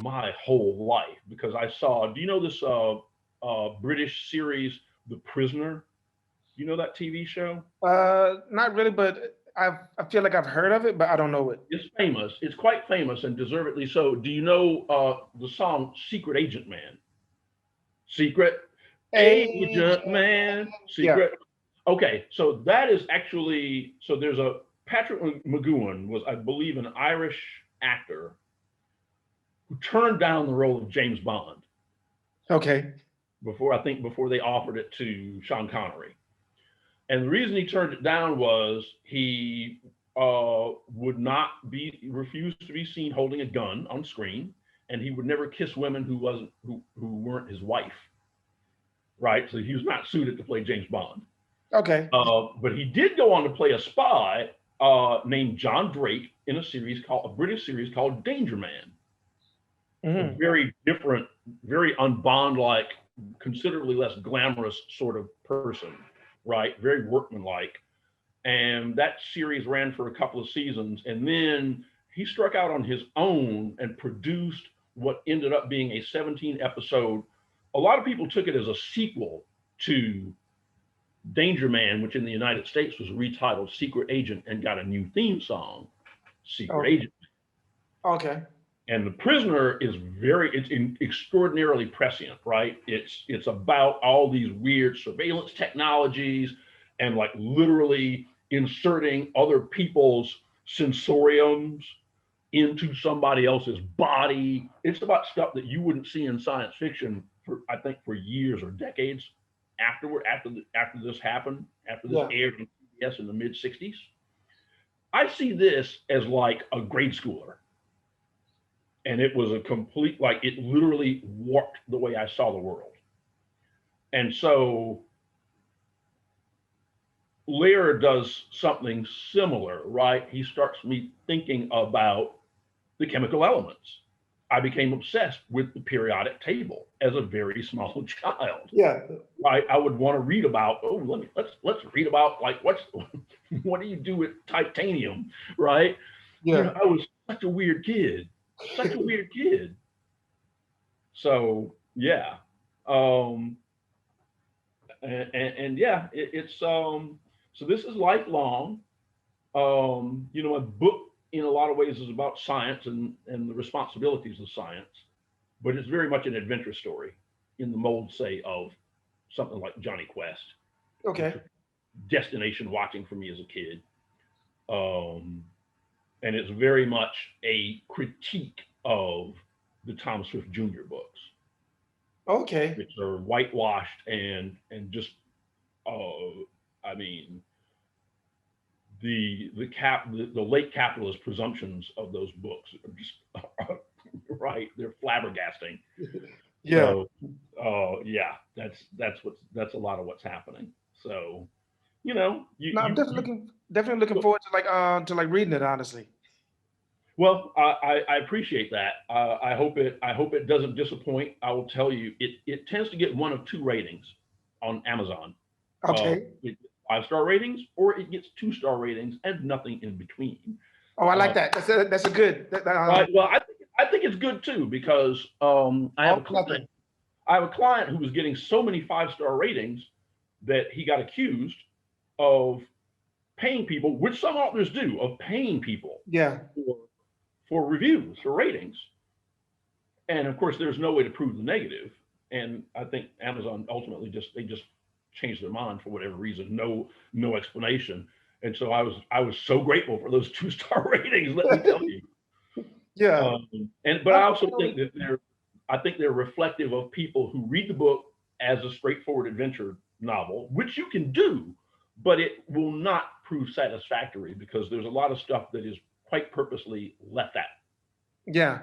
my whole life because I saw. Do you know this British series, The Prisoner? You know that TV show? Not really, but I feel like I've heard of it, but I don't know it. It's famous. It's quite famous and deservedly so. Do you know the song "Secret Agent Man"? Secret Agent Asian. Man, Yeah. Secret. Okay, so that is actually so. There's a Patrick McGowan was, I believe, an Irish actor who turned down the role of James Bond Okay. before I think before they offered it to Sean Connery. And the reason he turned it down was he would not be refused to be seen holding a gun on screen, and he would never kiss women who weren't his wife. Right, so he was not suited to play James Bond. Okay. But he did go on to play a spy named John Drake in a British series called Danger Man. A Hmm. very different, very unbond like, considerably less glamorous sort of person, right? Very workmanlike. And that series ran for a couple of seasons. And then he struck out on his own and produced what ended up being a 17 episode. A lot of people took it as a sequel to Danger Man, which in the United States was retitled Secret Agent and got a new theme song, Secret Okay. Agent. Okay. And The Prisoner is extraordinarily prescient, right? It's about all these weird surveillance technologies and like literally inserting other people's sensoriums into somebody else's body. It's about stuff that you wouldn't see in science fiction for I think for years or decades after this happened, after this Yeah. aired on PBS in the mid 60s. I see this as like a grade schooler, and it was a complete like it literally warped the way I saw the world. And so Lear does something similar, right? He starts me thinking about the chemical elements. I became obsessed with the periodic table as a very small child. Yeah. Right? I would want to read about. Oh, let's read about like what do you do with titanium, right? You know, Yeah. I was such a weird kid, such a weird kid. So yeah, um, and yeah, it's so this is lifelong. You know, a book in a lot of ways is about science and the responsibilities of science, but it's very much an adventure story in the mold, say, of something like Johnny Quest, which Okay. was destination watching for me as a kid. Um, and it's very much a critique of the Thomas Swift Jr. books, Okay. which are whitewashed and just I mean the late capitalist presumptions of those books are just right. They're flabbergasting. Yeah. So yeah, that's a lot of what's happening. So No, I'm you definitely looking forward to like reading it, honestly. well, I appreciate that. I hope it doesn't disappoint. I will tell you, it tends to get one of two ratings on Amazon. Okay. It, 5-star ratings, or it gets 2-star ratings and nothing in between. Oh, I Uh, like that. That's a good right. Well, I think it's good too because all nothing. I have a client who was getting so many 5-star ratings that he got accused of paying people, which some authors do, of paying people Yeah. for reviews, for ratings. And of course, there's no way to prove the negative. And I think Amazon ultimately just changed their mind for whatever reason. No explanation. And so I was so grateful for those 2-star ratings. Let me tell you. Yeah. And but I I'm also think definitely. that they're reflective of people who read the book as a straightforward adventure novel, which you can do, but it will not prove satisfactory because there's a lot of stuff that is quite purposely left out. Yeah.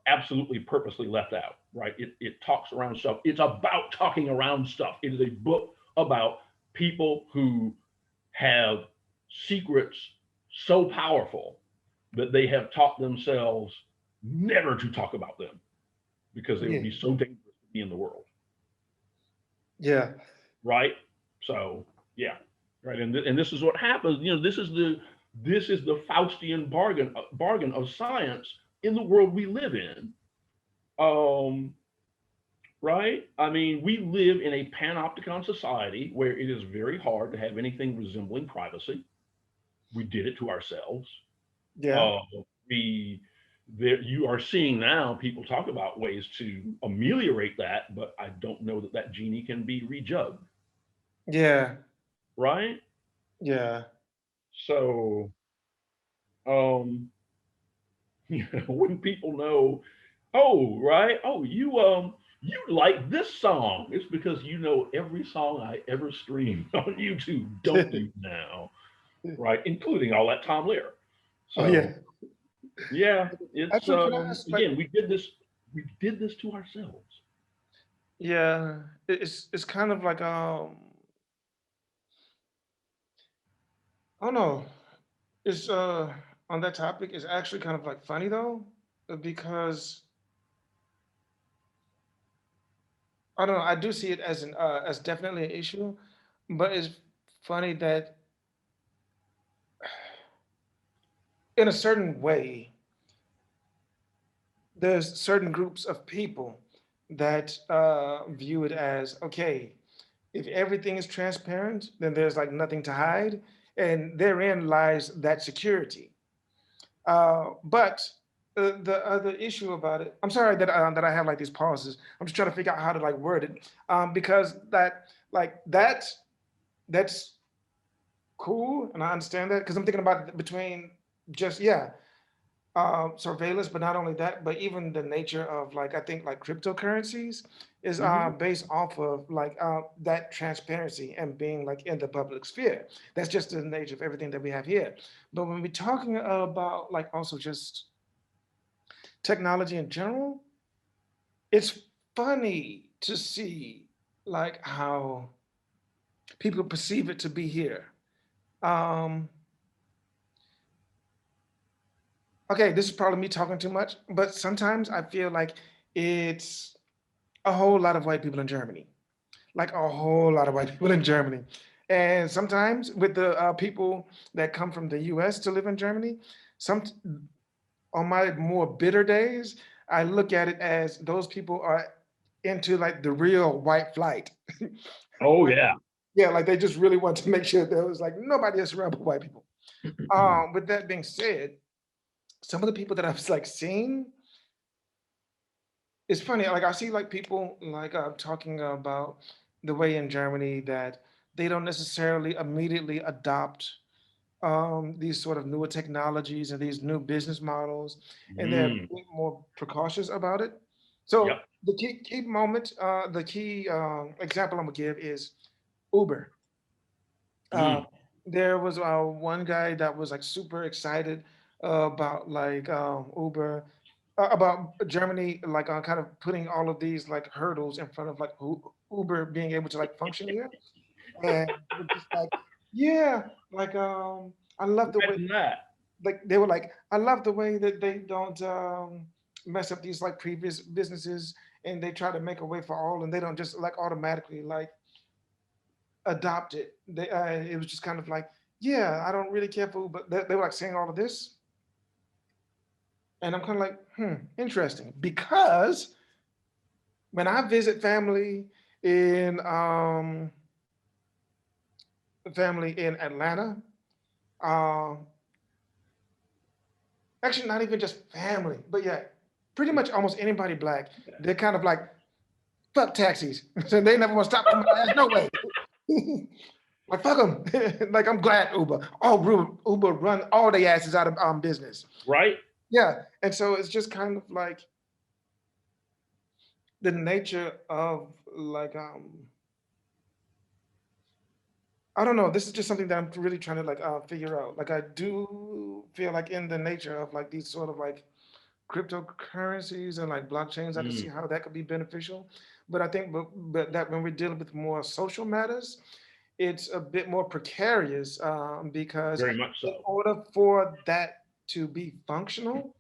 Absolutely purposely left out, right? It talks around stuff. It's about talking around stuff. It is a book about people who have secrets so powerful that they have taught themselves never to talk about them because they would Yeah. be so dangerous to be in the world, Yeah. right? So yeah, right. And this is what happens. You know, this is the Faustian bargain of science in the world we live in. Um, right? I mean, we live in a panopticon society where it is very hard to have anything resembling privacy. We did it to ourselves. Yeah. Uh, we there you are seeing now people talk about ways to ameliorate that, but I don't know that that genie can be rejugged, Yeah. right? Yeah. So, um, when people know, oh, right, oh, you like this song, it's because you know every song I ever streamed on YouTube, don't you now, right? Including all that Tom Lear. Oh So, yeah. yeah, it's Actually, can I ask like, again, we did this to ourselves. yeah, it's kind of like I don't know. It's on that topic is actually kind of like funny though, because I don't know. I do see it as an as definitely an issue, but it's funny that in a certain way, there's certain groups of people that view it as okay. If everything is transparent, then there's like nothing to hide, and therein lies that security. But the other issue about it, I'm sorry that I have like these pauses. I'm just trying to figure out how to like word it, because that like that's cool, and I understand that because I'm thinking about between just yeah surveillance, but not only that, but even the nature of like I think like cryptocurrencies is Hmm. based off of like that transparency and being like in the public sphere. That's just the nature of everything that we have here. But when we're talking about like also just technology in general, it's funny to see like how people perceive it to be here. Um, okay, this is probably me talking too much, but sometimes I feel like it's a whole lot of white people in Germany, like a whole lot of white people in Germany. And sometimes with the people that come from the US to live in Germany, some on my more bitter days, I look at it as those people are into like the real white flight. Oh Like, yeah. yeah, like they just really want to make sure there was like nobody else around but white people. With that being said, some of the people that I've like seen, it's funny. Like I see like people like talking about the way in Germany that they don't necessarily immediately adopt these sort of newer technologies and these new business models, and they're a Mm, bit more precautious about it. So yep. the key moment, the key example I'm gonna give is Uber. Uh, Mm, there was one guy that was like super excited about like Uber, about Germany, like kind of putting all of these like hurdles in front of like Uber being able to like function here, and they were just like, yeah, like I love the way imagine that. like they were like, I love the way that they don't mess up these like previous businesses, and they try to make a way for all, and they don't just like automatically like adopt it. It was just kind of like, yeah, I don't really care for, but they were like saying all of this, and I'm kind of like, interesting, because when I visit in family in Atlanta, um, actually not even just family, but yeah, pretty much almost anybody black, they're kind of like fuck taxis, so they never want to stop for my ass, no way. Like fuck them. Like I'm glad Uber. Oh, Uber run all the asses out of business. Right? Yeah, and so it's just kind of like the nature of like I don't know. This is just something that I'm really trying to like figure out. Like I do feel like in the nature of like these sort of like cryptocurrencies and like blockchains, I can see Mm, how that could be beneficial. But I think but that when we're dealing with more social matters, it's a bit more precarious because very much in so. order for that to be functional,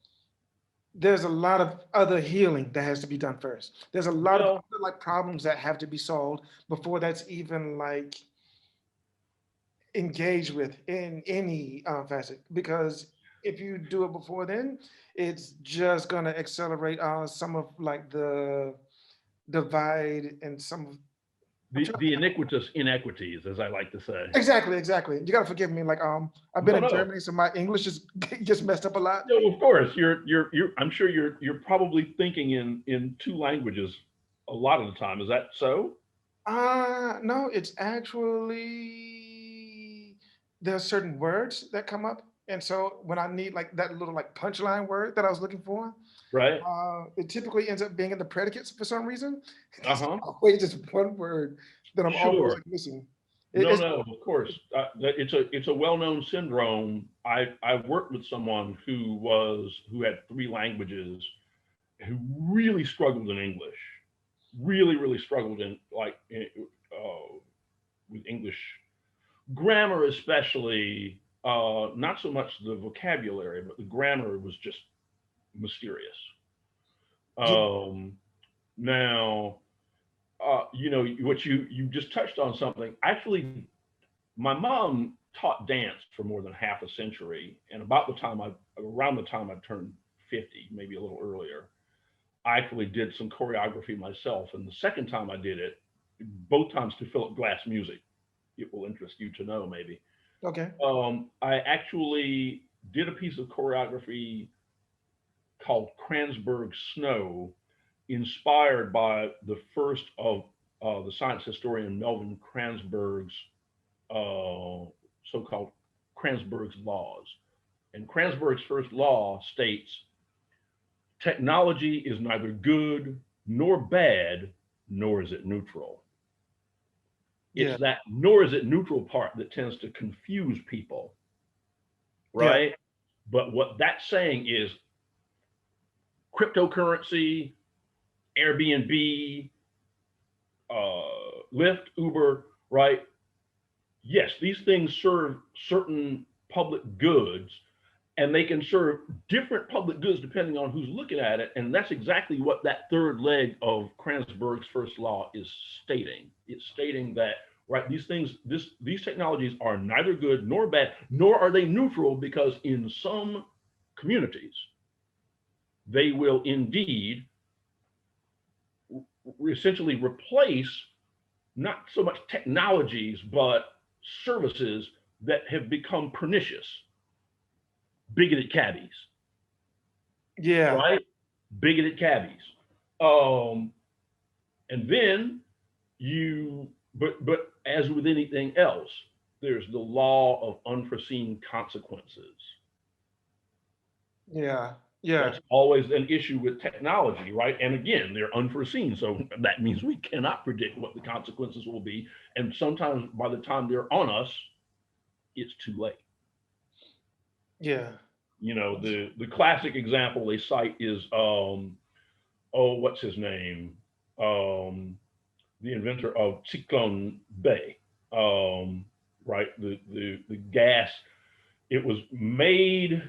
there's a lot of other healing that has to be done first. There's a lot of Well, other like problems that have to be solved before that's even like engaged with in any facet. Because if you do it before then, it's just gonna accelerate some of like the divide and some of I'm trying to The think of iniquitous inequities, as I like to say. exactly, exactly. You gotta forgive me. Like I've been No, in no, Germany, so my English just gets messed up a lot. no. Of course, you're. I'm sure you're probably thinking in two languages a lot of the time. Is that so? No, it's actually there are certain words that come up, and so when I need like that little like punchline word that I was looking for, Right? it typically ends up being in the predicates for some reason. Uh It's huh. always just one word that I'm always Sure. like missing. No, It's no. Of course, it's a well-known syndrome. I worked with someone who had three languages, who really struggled in English, really struggled in with English grammar, especially. Not so much the vocabulary, but the grammar was just mysterious. yeah, Um, Now, what you just touched on something. Actually, my mom taught dance for more than half a century, and around the time I turned 50, maybe a little earlier, I actually did some choreography myself. And the second time I did it, both times to Philip Glass music. It will interest you to know, maybe. okay. I actually did a piece of choreography called Kranzberg Snow, inspired by the first of the science historian Melvin Kranzberg's so-called Kranzberg's laws. And Kranzberg's first law states technology is neither good nor bad, nor is it neutral. It's Yeah, that nor is it neutral part that tends to confuse people, yeah, right? But what that's saying is cryptocurrency, Airbnb, Lyft, Uber, right? Yes, these things serve certain public goods, and they can serve different public goods depending on who's looking at it. And that's exactly what that third leg of Kranzberg's first law is stating. It's stating that right these technologies are neither good nor bad, nor are they neutral, because in some communities they will indeed essentially replace not so much technologies but services that have become pernicious. Bigoted cabbies, yeah, right? Bigoted cabbies. Um, and then but as with anything else, there's the law of unforeseen consequences. yeah, yeah, That's always an issue with technology, right? And again, they're unforeseen. So that means we cannot predict what the consequences will be. And sometimes by the time they're on us, it's too late. yeah. The classic example they cite is oh, what's his name? Um, the inventor of Cyclone Bay, right? The gas. It was made.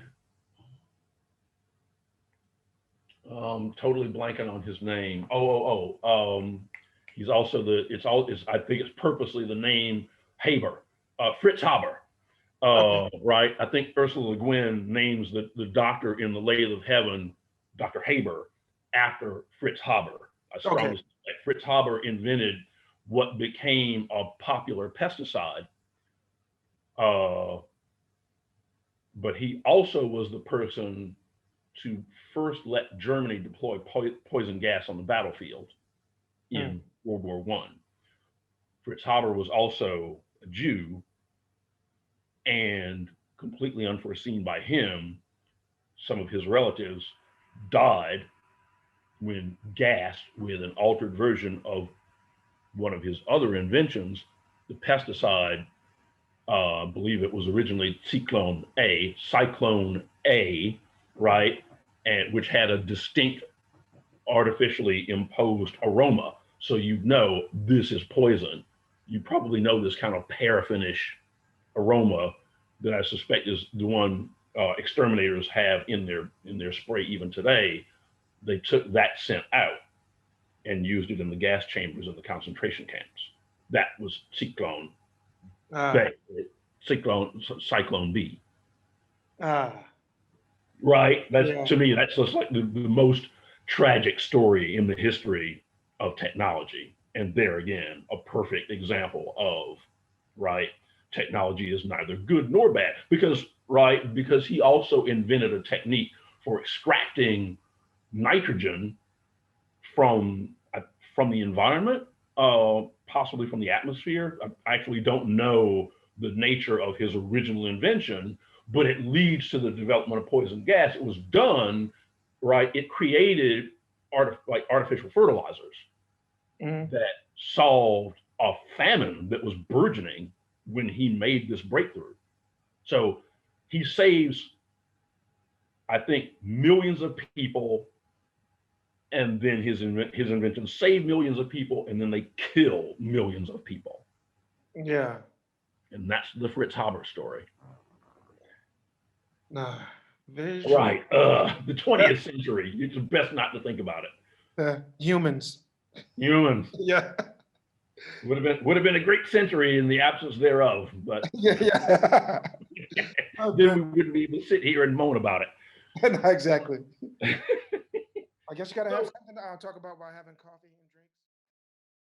Totally blanking on his name. He's also the. It's all. It's, I think it's purposely the name Haber, Fritz Haber. Okay, Right. I think Ursula Le Guin names the doctor in the Lady of Heaven, Dr. Haber, after Fritz Haber. I okay. strongly suspect Fritz Haber invented what became a popular pesticide, uh, but he also was the person to first let Germany deploy poison gas on the battlefield Mm. in World War One. Fritz Haber was also a Jew, and completely unforeseen by him, some of his relatives died when gassed with an altered version of one of his other inventions, the pesticide. I believe it was originally Cyclone A, right, and which had a distinct artificially imposed aroma, so you know this is poison. You probably know this kind of paraffinish aroma that I suspect is the one exterminators have in their spray even today. They took that scent out and used it in the gas chambers of the concentration camps. That was Ah, Bay, Cyclone B. ah. right? That's Yeah. to me, that's just like the most tragic story in the history of technology. And there again, a perfect example of, right, technology is neither good nor bad because, right, because he also invented a technique for extracting nitrogen from from the environment, possibly from the atmosphere. I actually don't know the nature of his original invention, but it leads to the development of poison gas. It was done, right. It created like artificial fertilizers Mhm. that solved a famine that was burgeoning when he made this breakthrough. So he saves, I think, millions of people, and then his inventions save millions of people, and then they kill millions of people, Yeah. and that's the Fritz Haber story. Nah, very true. Right. The 20th century. It's best not to think about it. Humans. Humans Yeah. would have been a great century in the absence thereof, but Yeah. Yeah. then Okay. we wouldn't be able to sit here and moan about No, exactly. it. I guess you gotta have So something to talk about while having coffee.